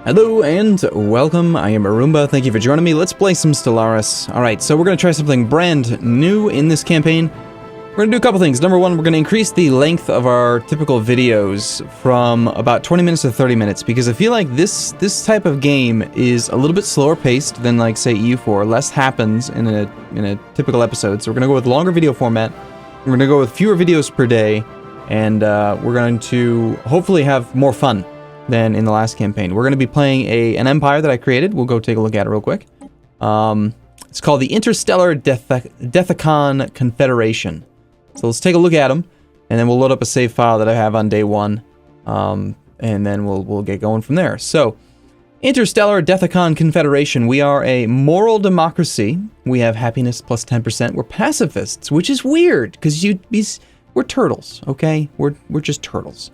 Hello and welcome, I am Arumba, thank you for joining me. Let's play some Stellaris. Alright, so we're going to try something brand new in this campaign. We're going to do a couple things. Number one, we're going to increase the length of our typical videos from about 20 minutes to 30 minutes, because I feel like this type of game is a little bit slower paced than, like, say, EU4. Less happens in a typical episode, so we're going to go with longer video format. We're going to go with fewer videos per day, and we're going to hopefully have more fun than in the last campaign. We're going to be playing an empire that I created. We'll go take a look at it real quick. It's called the Interstellar Deathicon Confederation. So let's take a look at them, and then we'll load up a save file that I have on day one, and then we'll get going from there. So, Interstellar Deathicon Confederation. We are a moral democracy. We have happiness plus 10%. We're pacifists, which is weird because we're turtles. Okay, we're just turtles.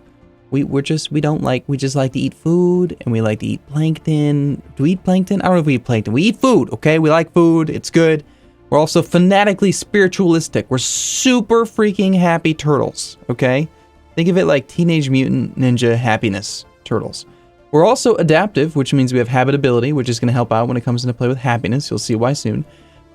We just like to eat food, and we like to eat plankton. Do we eat plankton? I don't know if we eat plankton. We eat food, okay? We like food. It's good. We're also fanatically spiritualistic. We're super freaking happy turtles, okay? Think of it like Teenage Mutant Ninja happiness turtles. We're also adaptive, which means we have habitability, which is going to help out when it comes into play with happiness. You'll see why soon.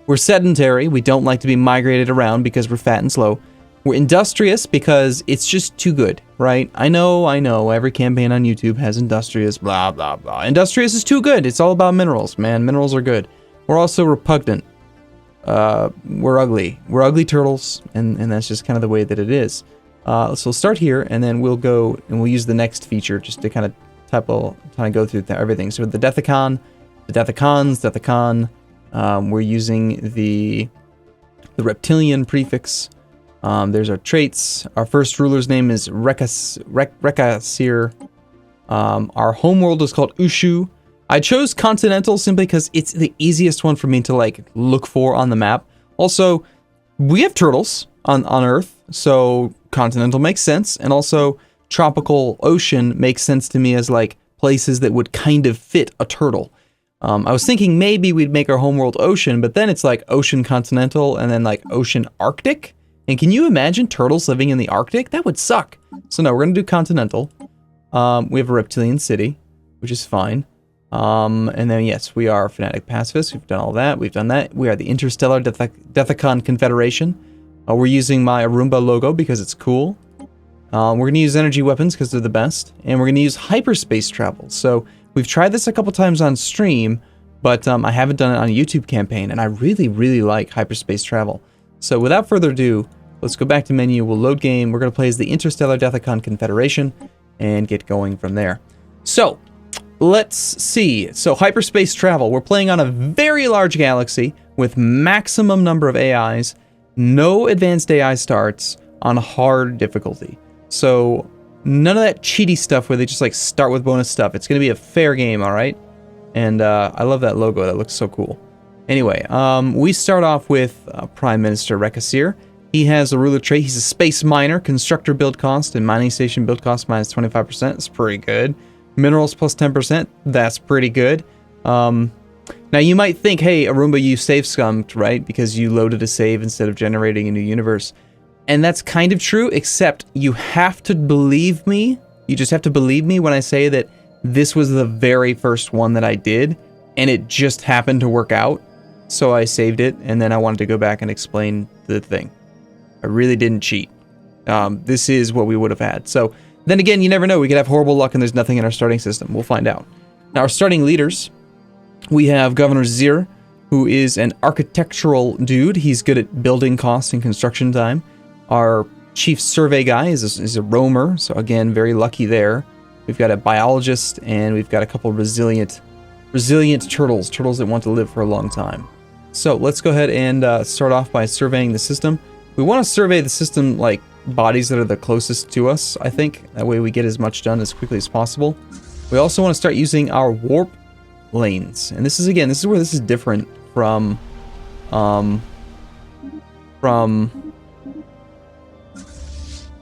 We're sedentary. We don't like to be migrated around because we're fat and slow. We're industrious because it's just too good, right? I know, every campaign on YouTube has industrious, blah, blah, blah. Industrious is too good. It's all about minerals, man. Minerals are good. We're also repugnant. We're ugly. We're ugly turtles, and that's just kind of the way that it is. So we'll start here, and then we'll go, and we'll use the next feature just to kind of go through everything. So the Deathicon, Deathicon, we're using the reptilian prefix. There's our traits. Our first ruler's name is Rekasir. Our homeworld is called Ushu. I chose Continental simply because it's the easiest one for me to, like, look for on the map. Also, we have turtles on Earth, so Continental makes sense. And also, Tropical Ocean makes sense to me as, like, places that would kind of fit a turtle. I was thinking maybe we'd make our homeworld Ocean, but then it's like Ocean Continental and then, like, Ocean Arctic. And can you imagine turtles living in the Arctic? That would suck. So no, we're going to do Continental. We have a reptilian city, which is fine. And then, yes, we are fanatic pacifists. We've done all that. We've done that. We are the Interstellar Deathicon Confederation. We're using my Arumba logo because it's cool. We're going to use energy weapons because they're the best. And we're going to use hyperspace travel. So we've tried this a couple times on stream, but I haven't done it on a YouTube campaign. And I really, really like hyperspace travel. So without further ado, let's go back to menu. We'll load game. We're going to play as the Interstellar Deathicon Confederation and get going from there. So, let's see. So, hyperspace travel. We're playing on a very large galaxy with maximum number of AIs. No advanced AI starts on hard difficulty. So, none of that cheaty stuff where they just, like, start with bonus stuff. It's going to be a fair game, all right? And I love that logo. That looks so cool. Anyway, we start off with Prime Minister Rekasir. He has a ruler trait. He's a space miner. Constructor build cost and mining station build cost minus 25%. That's pretty good. Minerals plus 10%. That's pretty good. Now, you might think, hey, Arumba, you save scummed, right? Because you loaded a save instead of generating a new universe. And that's kind of true, except you have to believe me. You just have to believe me when I say that this was the very first one that I did, and it just happened to work out. So I saved it, and then I wanted to go back and explain the thing. I really didn't cheat. This is what we would have had. So, then again, you never know. We could have horrible luck and there's nothing in our starting system. We'll find out. Now, our starting leaders, we have Governor Zir, who is an architectural dude. He's good at building costs and construction time. Our chief survey guy is a roamer, so again, very lucky there. We've got a biologist, and we've got a couple resilient turtles that want to live for a long time. So let's go ahead and start off by surveying the system. We want to survey the system like bodies that are the closest to us, I think. That way we get as much done as quickly as possible. We also want to start using our warp lanes. And this is where this is different from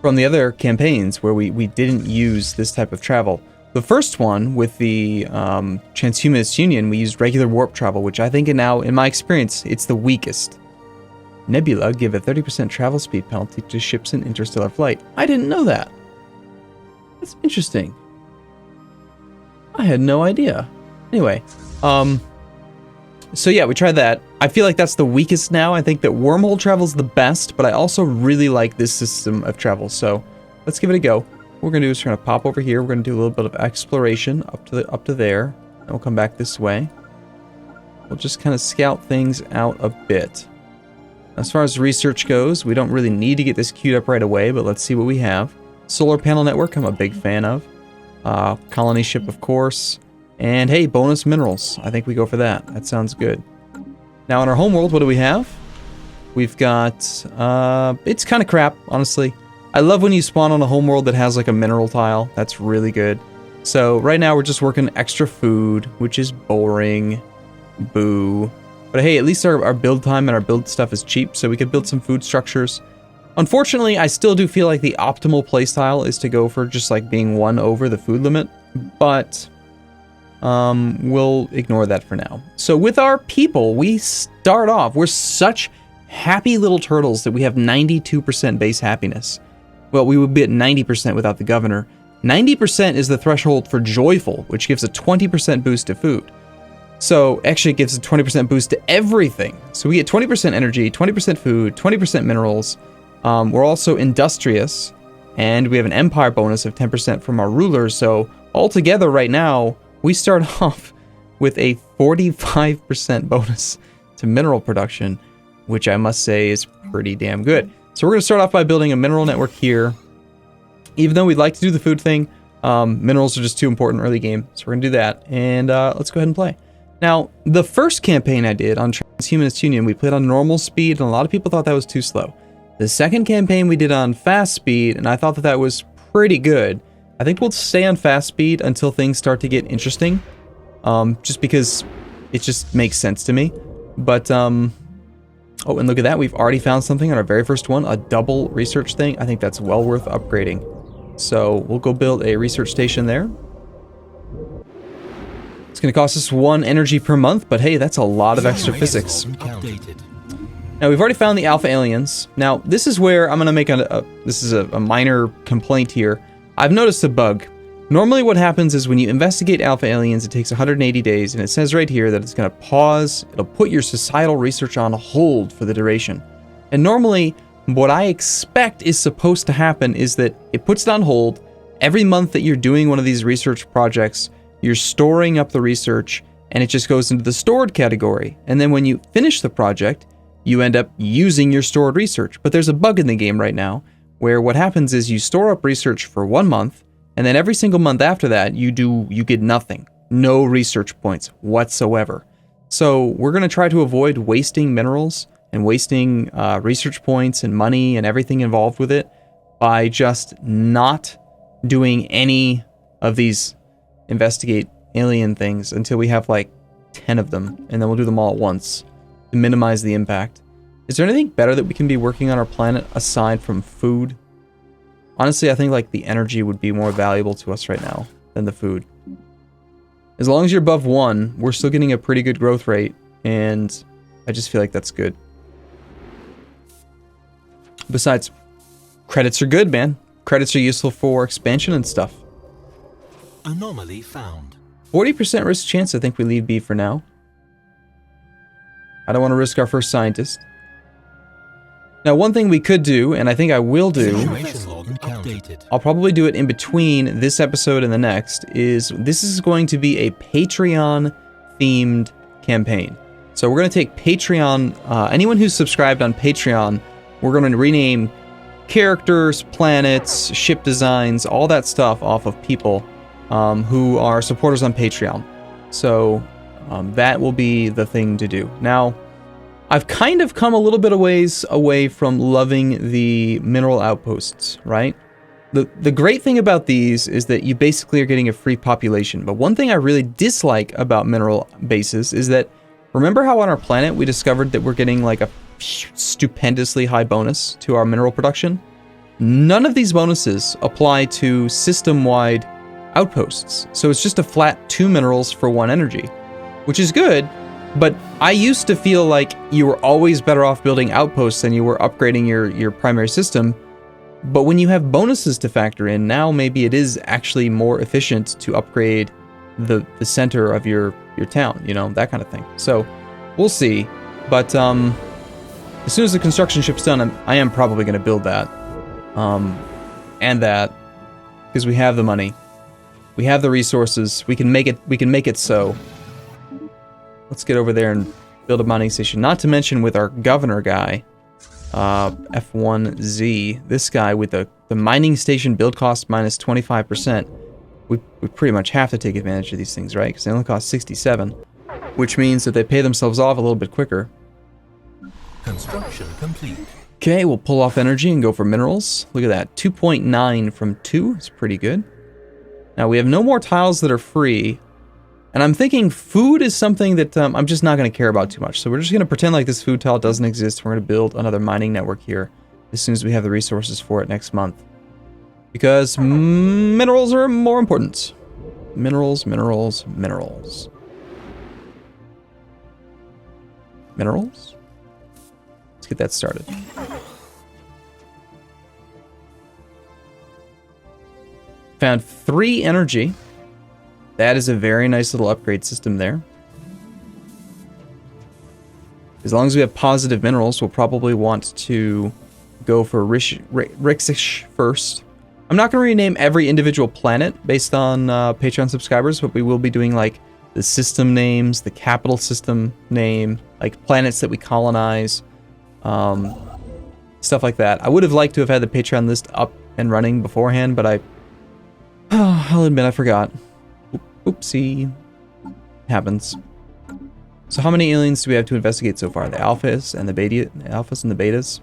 the other campaigns where we didn't use this type of travel. The first one with the Transhumanist Union, we used regular warp travel, which I think now, in my experience, it's the weakest. Nebula give a 30% travel speed penalty to ships in interstellar flight. I didn't know that. That's interesting. I had no idea. Anyway, so yeah, we tried that. I feel like that's the weakest now. I think that wormhole travel's the best, but I also really like this system of travel. So let's give it a go. What we're gonna do is we're gonna pop over here. We're gonna do a little bit of exploration up to there, and we'll come back this way. We'll just kind of scout things out a bit. As far as research goes, we don't really need to get this queued up right away, but let's see what we have. Solar panel network, I'm a big fan of. Colony ship, of course. And hey, bonus minerals. I think we go for that. That sounds good. Now on our homeworld, what do we have? We've got, it's kind of crap, honestly. I love when you spawn on a homeworld that has like a mineral tile. That's really good. So right now we're just working extra food, which is boring. Boo. But hey, at least our build time and our build stuff is cheap, so we could build some food structures. Unfortunately, I still do feel like the optimal playstyle is to go for just like being 1 over the food limit, but we'll ignore that for now. So with our people, we start off, we're such happy little turtles that we have 92% base happiness. Well, we would be at 90% without the governor. 90% is the threshold for joyful, which gives a 20% boost to food. So actually it gives a 20% boost to everything. So we get 20% energy, 20% food, 20% minerals. We're also industrious, and we have an empire bonus of 10% from our rulers. So altogether right now, we start off with a 45% bonus to mineral production, which I must say is pretty damn good. So we're going to start off by building a mineral network here. Even though we'd like to do the food thing, minerals are just too important early game. So we're going to do that, and let's go ahead and play. Now, the first campaign I did on Transhumanist Union, we played on normal speed, and a lot of people thought that was too slow. The second campaign we did on fast speed, and I thought that that was pretty good. I think we'll stay on fast speed until things start to get interesting, just because it just makes sense to me. But, oh, and look at that, we've already found something on our very first one, a double research thing. I think that's well worth upgrading. So we'll go build a research station there. It's going to cost us 1 energy per month, but hey, that's a lot of extra physics. Now, we've already found the alpha aliens. Now, this is where I'm going to make this is a minor complaint here. I've noticed a bug. Normally what happens is when you investigate alpha aliens, it takes 180 days, and it says right here that it's going to pause, it'll put your societal research on hold for the duration. And normally, what I expect is supposed to happen is that it puts it on hold. Every month that you're doing one of these research projects, you're storing up the research, and it just goes into the stored category. And then when you finish the project, you end up using your stored research. But there's a bug in the game right now, where what happens is you store up research for 1 month, and then every single month after that, you get nothing. No research points whatsoever. So we're going to try to avoid wasting minerals and wasting research points and money and everything involved with it by just not doing any of these investigate alien things until we have like 10 of them, and then we'll do them all at once to minimize the impact. Is there anything better that we can be working on our planet aside from food? Honestly, I think like the energy would be more valuable to us right now than the food. As long as you're above 1, we're still getting a pretty good growth rate, and I just feel like that's good. Besides, credits are good, man. Credits are useful for expansion and stuff. Anomaly found. 40% risk chance, I think we leave B for now. I don't want to risk our first scientist. Now, one thing we could do, and I think I will do, I'll probably do it in between this episode and the next, is this is going to be a Patreon-themed campaign. So we're going to take Patreon, anyone who's subscribed on Patreon, we're going to rename characters, planets, ship designs, all that stuff off of people who are supporters on Patreon. So that will be the thing to do. Now, I've kind of come a little bit of ways away from loving the mineral outposts, right? The great thing about these is that you basically are getting a free population. But one thing I really dislike about mineral bases is that, remember how on our planet we discovered that we're getting like a stupendously high bonus to our mineral production? None of these bonuses apply to system-wide outposts. So it's just a flat 2 minerals for 1 energy, which is good. But I used to feel like you were always better off building outposts than you were upgrading your primary system. But when you have bonuses to factor in, now maybe it is actually more efficient to upgrade the center of your town, you know, that kind of thing. So we'll see. But as soon as the construction ship's done, I am probably going to build that. And that, because we have the money. We have the resources. We can make it so. Let's get over there and build a mining station. Not to mention with our governor guy, F1Z, this guy with the mining station build cost minus 25%. We pretty much have to take advantage of these things, right? Because they only cost 67, which means that they pay themselves off a little bit quicker. Construction complete. Okay, we'll pull off energy and go for minerals. Look at that, 2.9 from 2. It's pretty good. Now we have no more tiles that are free, and I'm thinking food is something that I'm just not going to care about too much. So we're just going to pretend like this food tile doesn't exist. We're going to build another mining network here as soon as we have the resources for it next month. Because minerals are more important. Minerals, minerals, minerals. Minerals? Let's get that started. Found 3 energy. That is a very nice little upgrade system there. As long as we have positive minerals, we'll probably want to go for Rixish first. I'm not going to rename every individual planet based on Patreon subscribers, but we will be doing like the system names, the capital system name, like planets that we colonize, stuff like that. I would have liked to have had the Patreon list up and running beforehand, but I'll admit I forgot. Oopsie. Happens. So how many aliens do we have to investigate so far? The alphas and the betas.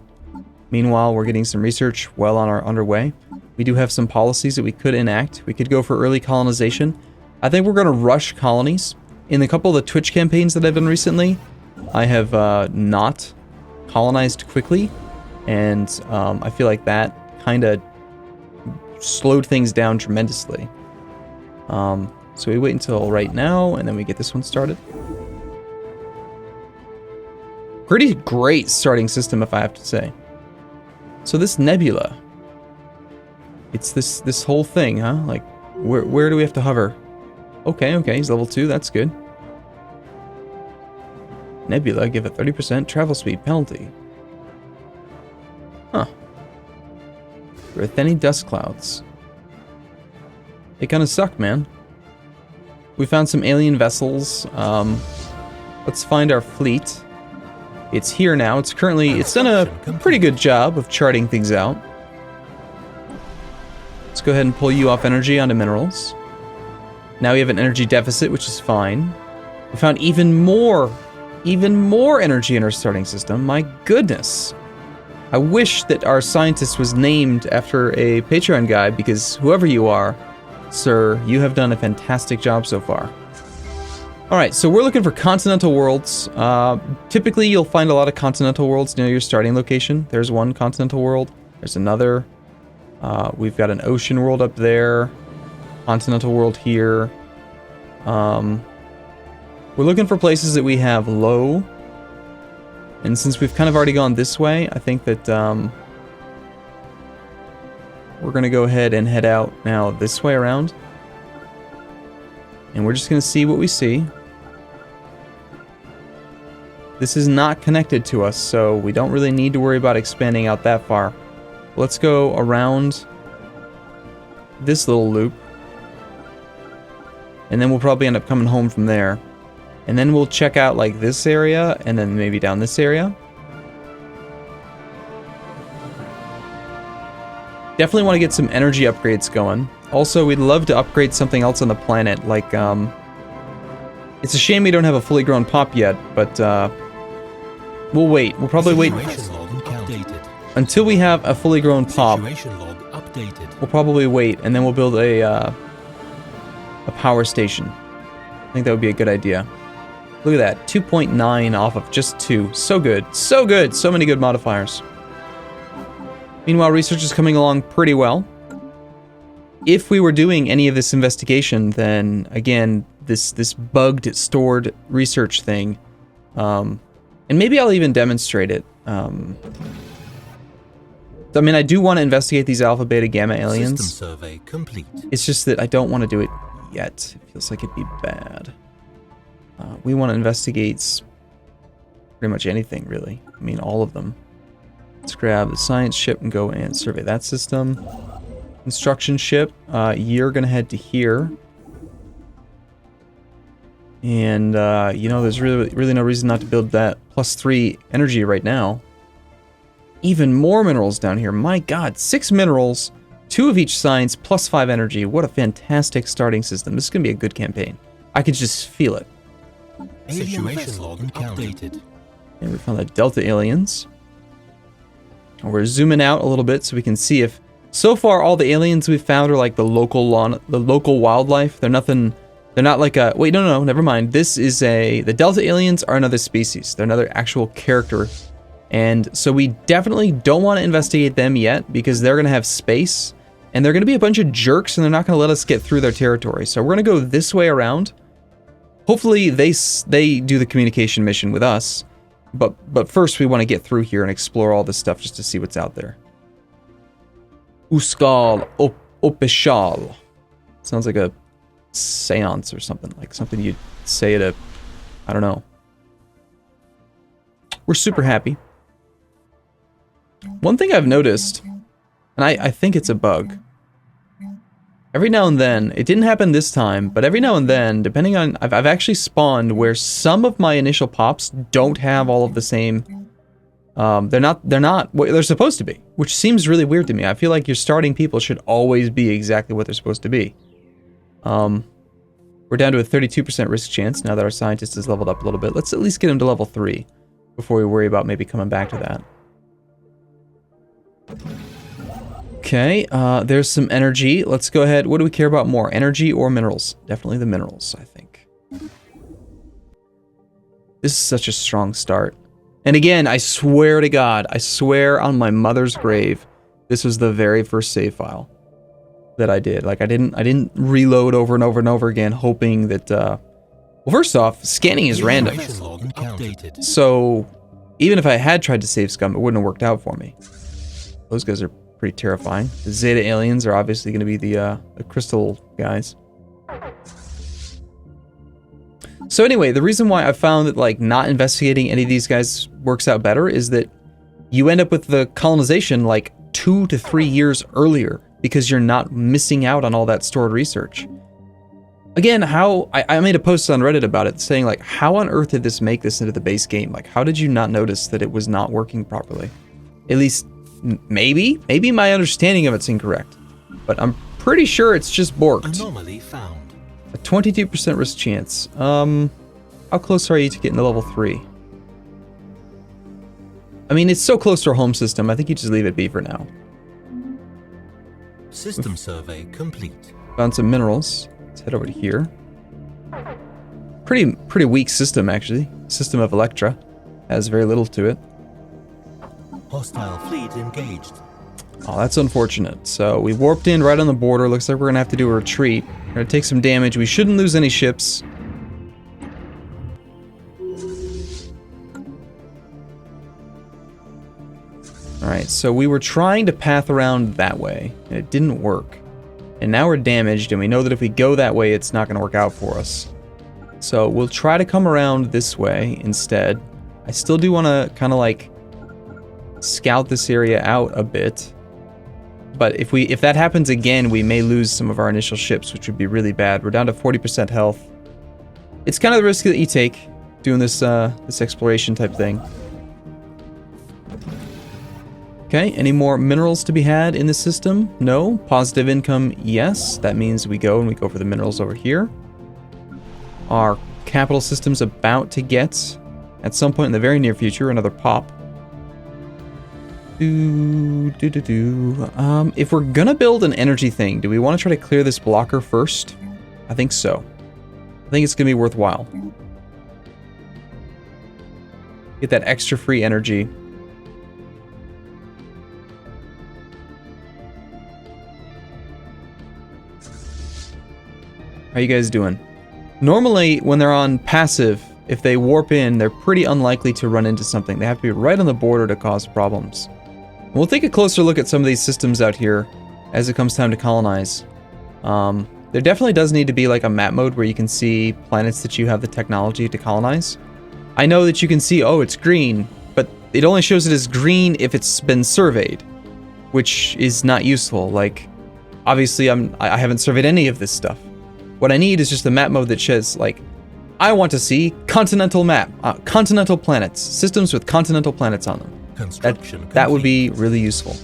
Meanwhile, we're getting some research well on our underway. We do have some policies that we could enact. We could go for early colonization. I think we're going to rush colonies. In a couple of the Twitch campaigns that I've done recently, I have not colonized quickly, and I feel like that kind of slowed things down tremendously. So we wait until right now, and then we get this one started. Pretty great starting system, if I have to say. So this nebula, it's this whole thing, huh? Like, where do we have to hover? Okay, he's level 2, that's good. Nebula, give a 30% travel speed penalty. Huh. Retheni dust clouds. They kind of suck, man. We found some alien vessels. Let's find our fleet. It's here now. It's done a pretty good job of charting things out. Let's go ahead and pull you off energy onto minerals. Now we have an energy deficit, which is fine. We found even more energy in our starting system. My goodness. I wish that our scientist was named after a Patreon guy, because whoever you are, sir, you have done a fantastic job so far. Alright, so we're looking for continental worlds. Typically, you'll find a lot of continental worlds near your starting location. There's one continental world. There's another. We've got an ocean world up there. Continental world here. We're looking for places that we have low. And since we've kind of already gone this way, I think that we're going to go ahead and head out now this way around. And we're just going to see what we see. This is not connected to us, so we don't really need to worry about expanding out that far. Let's go around this little loop. And then we'll probably end up coming home from there. And then we'll check out like this area, and then maybe down this area. Definitely want to get some energy upgrades going. Also, we'd love to upgrade something else on the planet, like, it's a shame we don't have a fully grown pop yet, but, we'll wait. We'll probably wait until we have a fully grown pop. We'll probably wait, and then we'll build a power station. I think that would be a good idea. Look at that, 2.9 off of just 2. So good, so good, so many good modifiers. Meanwhile, research is coming along pretty well. If we were doing any of this investigation, then again, this bugged stored research thing, and maybe I'll even demonstrate it. I mean, I do want to investigate these alpha, beta, gamma aliens. System survey complete. It's just that I don't want to do it yet. It feels like it'd be bad. We want to investigate pretty much anything, really. I mean, all of them. Let's grab the science ship and go and survey that system. Construction ship, you're going to head to here. And, you know, there's really no reason not to build that +3 energy right now. Even more minerals down here. My god, 6 minerals, 2 of each science, +5 energy. What a fantastic starting system. This is going to be a good campaign. I could just feel it. Situation log updated. And we found the Delta aliens. And we're zooming out a little bit so we can see if... So far, all the aliens we've found are like the local wildlife. They're nothing... They're not like a... Wait, no, never mind. This is a... The Delta aliens are another species. They're another actual character. And so we definitely don't want to investigate them yet because they're going to have space. And they're going to be a bunch of jerks and they're not going to let us get through their territory. So we're going to go this way around. Hopefully they do the communication mission with us. But first we want to get through here and explore all this stuff just to see what's out there. Uskal Opeshal. Sounds like a seance or something. Like something you'd say at a... I don't know. We're super happy. One thing I've noticed, and I think it's a bug. Every now and then, it didn't happen this time, but every now and then, depending on... I've actually spawned where some of my initial pops don't have all of the same... They're not what they're supposed to be, which seems really weird to me. I feel like your starting people should always be exactly what they're supposed to be. We're down to a 32% risk chance now that our scientist is leveled up a little bit. Let's at least get him to level 3 before we worry about maybe coming back to that. Okay, there's some energy. Let's go ahead. What do we care about more? Energy or minerals? Definitely the minerals, I think. This is such a strong start. And again, I swear to God, I swear on my mother's grave, this was the very first save file that I did. Like I didn't reload over and over and over again, hoping that. Well, first off, scanning is random. So even if I had tried to save scum, it wouldn't have worked out for me. Those guys are pretty terrifying. The Zeta aliens are obviously going to be the crystal guys. So anyway, the reason why I found that like not investigating any of these guys works out better is that you end up with the colonization like 2 to 3 years earlier because you're not missing out on all that stored research. Again, how I made a post on Reddit about it saying like, how on earth did this make this into the base game? Like, how did you not notice that it was not working properly? At least maybe my understanding of it's incorrect, but I'm pretty sure it's just borked. Anomaly found. A 22% risk chance. How close are you to getting to level 3? I mean, it's so close to our home system. I think you just leave it be for now. System survey complete. Found some minerals. Let's head over to here. Pretty weak system, actually. System of Electra. Has very little to it. Hostile fleet engaged. Oh, that's unfortunate. So we warped in right on the border. Looks like we're going to have to do a retreat. We're going to take some damage. We shouldn't lose any ships. Alright, so we were trying to path around that way, and it didn't work. And now we're damaged, and we know that if we go that way, it's not going to work out for us. So we'll try to come around this way instead. I still do want to kind of like scout this area out a bit. But if that happens again, we may lose some of our initial ships, which would be really bad. We're down to 40% health. It's kind of the risk that you take doing this this exploration type thing. Okay, any more minerals to be had in the system? No. Positive income, yes. That means we go for the minerals over here. Our capital system's about to get, at some point in the very near future, another pop. If we're gonna build an energy thing, do we want to try to clear this blocker first? I think so. I think it's gonna be worthwhile. Get that extra free energy. How you guys doing? Normally, when they're on passive, if they warp in, they're pretty unlikely to run into something. They have to be right on the border to cause problems. We'll take a closer look at some of these systems out here as it comes time to colonize. There definitely does need to be like a map mode where you can see planets that you have the technology to colonize. I know that you can see, oh, it's green, but it only shows it as green if it's been surveyed, which is not useful. Like, obviously I haven't surveyed any of this stuff. What I need is just a map mode that says, like, I want to see continental map, continental planets, systems with continental planets on them. That would be really useful.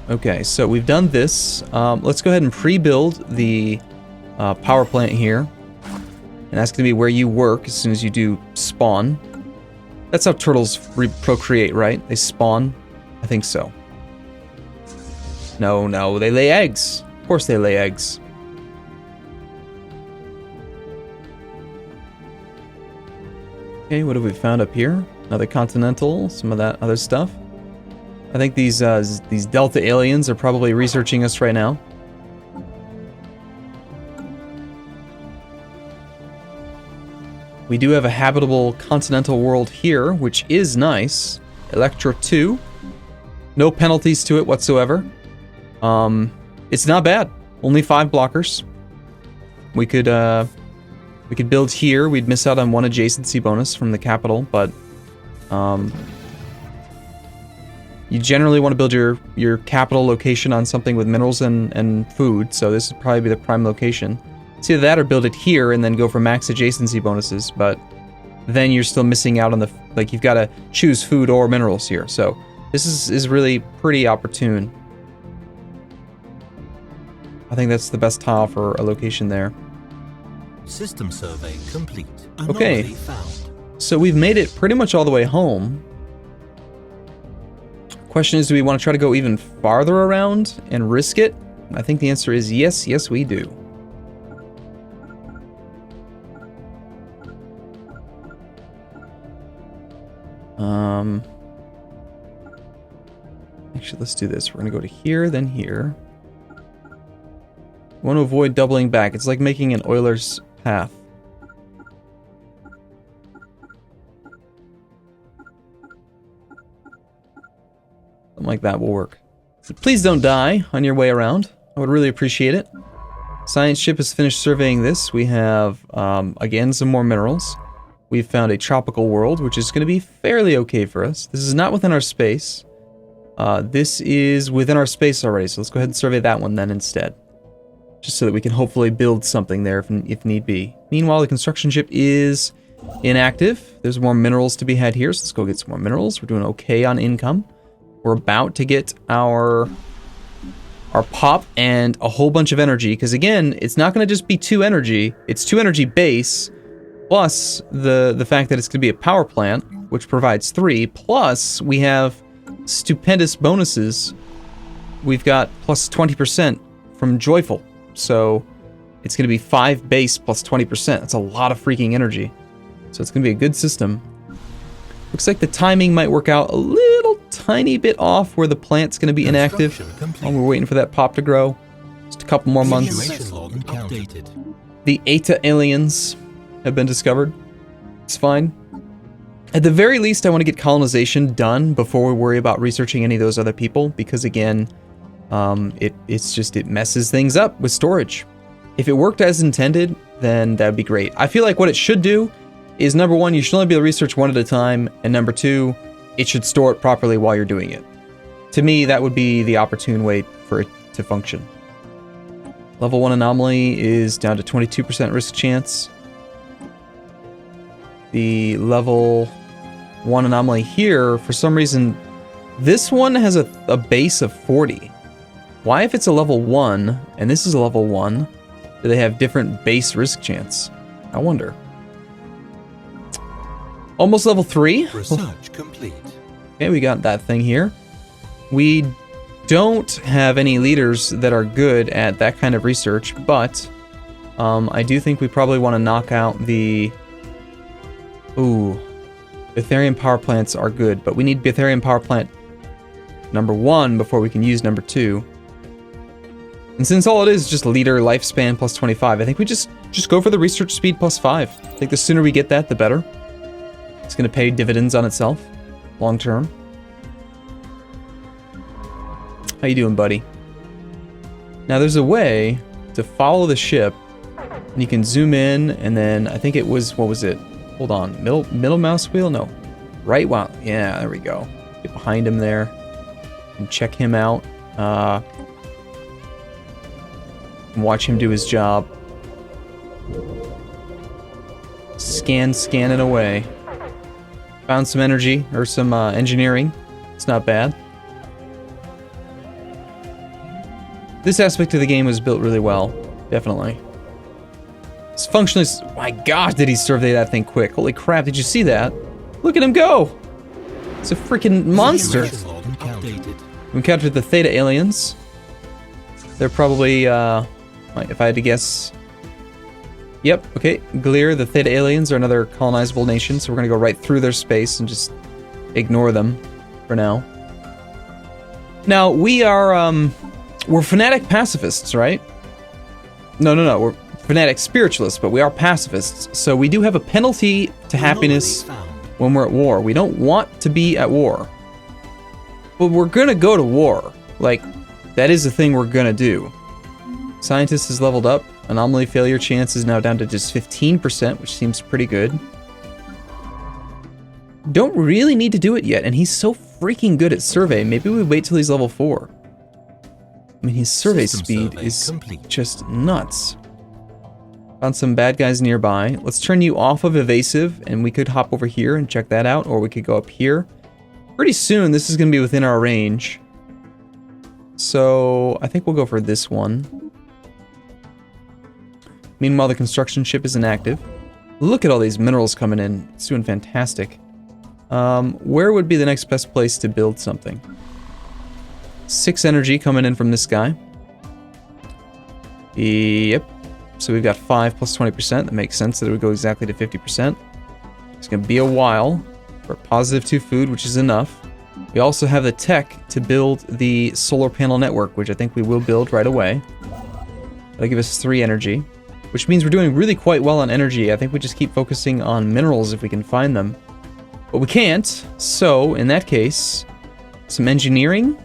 Okay, so we've done this. Let's go ahead and pre-build the power plant here. And that's going to be where you work as soon as you do spawn. That's how turtles procreate, right? They spawn? I think so. No, they lay eggs. Of course they lay eggs. Okay, what have we found up here? Another continental, some of that other stuff. I think these Delta aliens are probably researching us right now. We do have a habitable continental world here, which is nice. Electro 2. No penalties to it whatsoever. It's not bad. Only 5 blockers. We could build here. We'd miss out on one adjacency bonus from the capital, but you generally want to build your capital location on something with minerals and food, so this would probably be the prime location. It's either that or build it here and then go for max adjacency bonuses, but then you're still missing out on the, like, you've got to choose food or minerals here, so this is really pretty opportune. I think that's the best tile for a location there. System survey complete. Okay, Anomaly found. So we've made it pretty much all the way home. Question is, do we want to try to go even farther around and risk it? I think the answer is yes, yes we do. Actually, let's do this. We're going to go to here, then here. We want to avoid doubling back. It's like making an Euler's path. Something like that will work. So please don't die on your way around. I would really appreciate it. Science ship has finished surveying this. We have, again, some more minerals. We've found a tropical world, which is going to be fairly okay for us. This is not within our space. This is within our space already, so let's go ahead and survey that one then instead. Just so that we can hopefully build something there if need be. Meanwhile, the construction ship is inactive. There's more minerals to be had here, so let's go get some more minerals. We're doing okay on income. We're about to get our pop and a whole bunch of energy, because again, it's not going to just be 2 energy. It's 2 energy base, plus the fact that it's going to be a power plant, which provides 3, plus we have stupendous bonuses. We've got plus 20% from Joyful, so it's going to be 5 base plus 20%. That's a lot of freaking energy. So it's going to be a good system. Looks like the timing might work out a little tiny bit off where the plant's going to be inactive while we're waiting for that pop to grow. Just a couple more months. The Eta aliens have been discovered. It's fine. At the very least, I want to get colonization done before we worry about researching any of those other people, because again, it messes things up with storage. If it worked as intended, then that'd be great. I feel like what it should do is, number 1, you should only be able to research 1 at a time, and number 2, it should store it properly while you're doing it. To me, that would be the opportune way for it to function. Level 1 anomaly is down to 22% risk chance. The level 1 anomaly here, for some reason, this one has a base of 40. Why, if it's a level 1, and this is a level 1, do they have different base risk chance? I wonder. Almost level 3. Research complete. Okay, we got that thing here. We don't have any leaders that are good at that kind of research, but I do think we probably want to knock out the... Ooh, Betharian power plants are good, but we need Betharian power plant number 1 before we can use number 2. And since all it is just leader lifespan plus 25, I think we just go for the research speed plus 5. I think the sooner we get that, the better. It's going to pay dividends on itself, long term. How you doing, buddy? Now there's a way to follow the ship. And you can zoom in, and then I think it was, what was it? Hold on, middle mouse wheel? No. Right wow. Yeah, there we go. Get behind him there. And check him out. Watch him do his job. Scanning away. Found some energy, or some engineering. It's not bad. This aspect of the game was built really well. Definitely. It's functionally... My gosh, did he survey that thing quick. Holy crap, did you see that? Look at him go! It's a freaking monster. We encountered the Theta aliens. They're probably, if I had to guess... Yep, okay. Glear, the Theta aliens are another colonizable nation, so we're gonna go right through their space and just ignore them for now. Now, we are, we're fanatic pacifists, right? No, we're fanatic spiritualists, but we are pacifists, so we do have a penalty to happiness when we're at war. We don't want to be at war. But we're gonna go to war. Like, that is the thing we're gonna do. Scientist has leveled up. Anomaly failure chance is now down to just 15%, which seems pretty good. Don't really need to do it yet, and he's so freaking good at survey. Maybe we wait till he's level 4. I mean, his survey speed is just nuts. Found some bad guys nearby. Let's turn you off of evasive, and we could hop over here and check that out, or we could go up here. Pretty soon, this is going to be within our range. So, I think we'll go for this one. Meanwhile, the construction ship is inactive. Look at all these minerals coming in. It's doing fantastic. Where would be the next best place to build something? 6 energy coming in from this guy. Yep. So we've got 5 plus 20%. That makes sense that it would go exactly to 50%. It's going to be a while for positive 2 food, which is enough. We also have the tech to build the solar panel network, which I think we will build right away. That'll give us 3 energy. Which means we're doing really quite well on energy. I think we just keep focusing on minerals if we can find them. But we can't, so in that case, some engineering?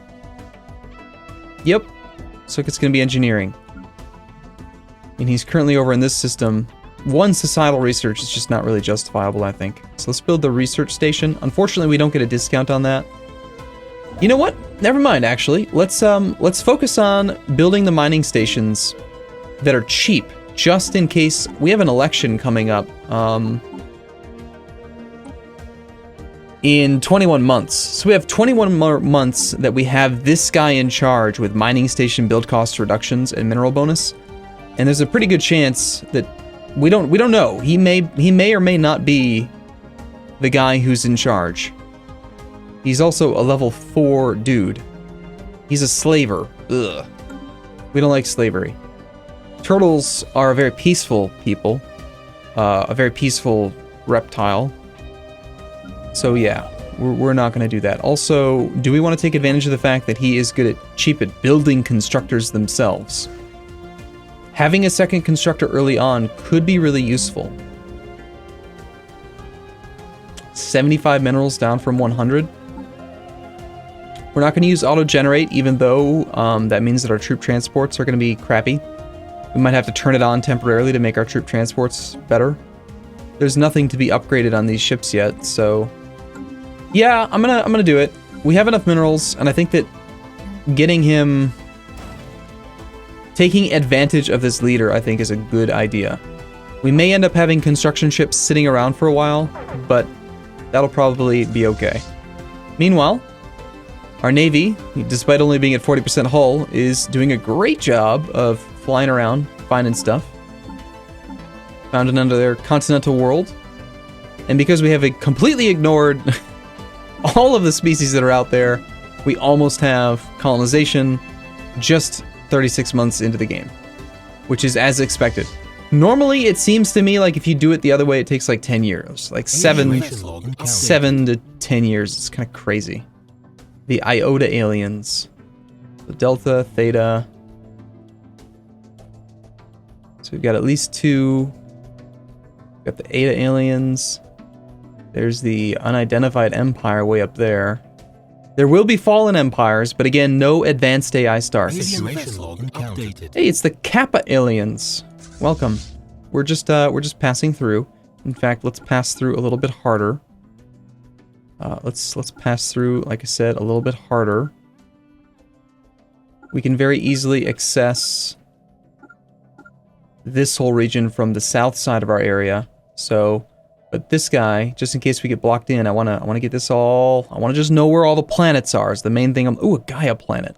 Yep, so it's going to be engineering. And he's currently over in this system. One societal research is just not really justifiable, I think. So let's build the research station. Unfortunately, we don't get a discount on that. You know what? Never mind, actually. Let's focus on building the mining stations that are cheap. Just in case we have an election coming up in 21 months. So we have 21 more months that we have this guy in charge with mining station build cost reductions and mineral bonus. And there's a pretty good chance that we don't know. He may or may not be the guy who's in charge. He's also a level 4 dude. He's a slaver. Ugh. We don't like slavery. Turtles are a very peaceful people, a very peaceful reptile. So yeah, we're not going to do that. Also, do we want to take advantage of the fact that he is cheap at building constructors themselves? Having a second constructor early on could be really useful. 75 minerals down from 100. We're not going to use auto-generate, even though that means that our troop transports are going to be crappy. We might have to turn it on temporarily to make our troop transports better. There's nothing to be upgraded on these ships yet, so yeah, I'm gonna do it. We have enough minerals, and I think that taking advantage of this leader, I think, is a good idea. We may end up having construction ships sitting around for a while, but that'll probably be okay. Meanwhile, our Navy, despite only being at 40% hull, is doing a great job of flying around, finding stuff. Found another continental world. And because we have completely ignored all of the species that are out there, we almost have colonization just 36 months into the game, which is as expected. Normally, it seems to me like if you do it the other way, it takes like 10 years. Like 7 to 10 years. It's kind of crazy. The Iota aliens. The Delta, Theta. So we've got at least 2. We've got the Eta aliens. There's the unidentified empire way up there. There will be fallen empires, but again, no advanced AI stars. Situation log updated. Hey, it's the Kappa aliens. Welcome. We're just passing through. In fact, let's pass through a little bit harder. Let's pass through, like I said, a little bit harder. We can very easily access this whole region from the south side of our area. So, but this guy, just in case we get blocked in, I wanna get this all. I wanna just know where all the planets are. Is the main thing. Ooh, a Gaia planet.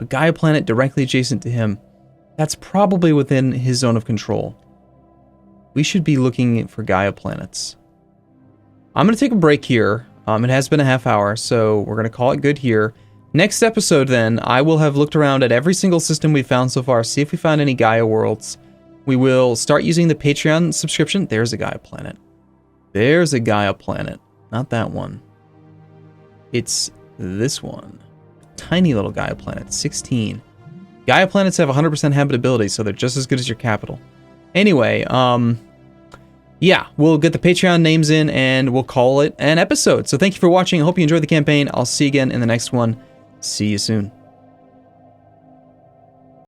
A Gaia planet directly adjacent to him. That's probably within his zone of control. We should be looking for Gaia planets. I'm gonna take a break here. It has been a half hour, so we're gonna call it good here. Next episode, then, I will have looked around at every single system we've found so far, see if we found any Gaia worlds. We will start using the Patreon subscription. There's a Gaia planet. There's a Gaia planet. Not that one. It's this one. Tiny little Gaia planet, 16. Gaia planets have 100% habitability, so they're just as good as your capital. Anyway, yeah, we'll get the Patreon names in and we'll call it an episode. So thank you for watching. I hope you enjoyed the campaign. I'll see you again in the next one. See you soon.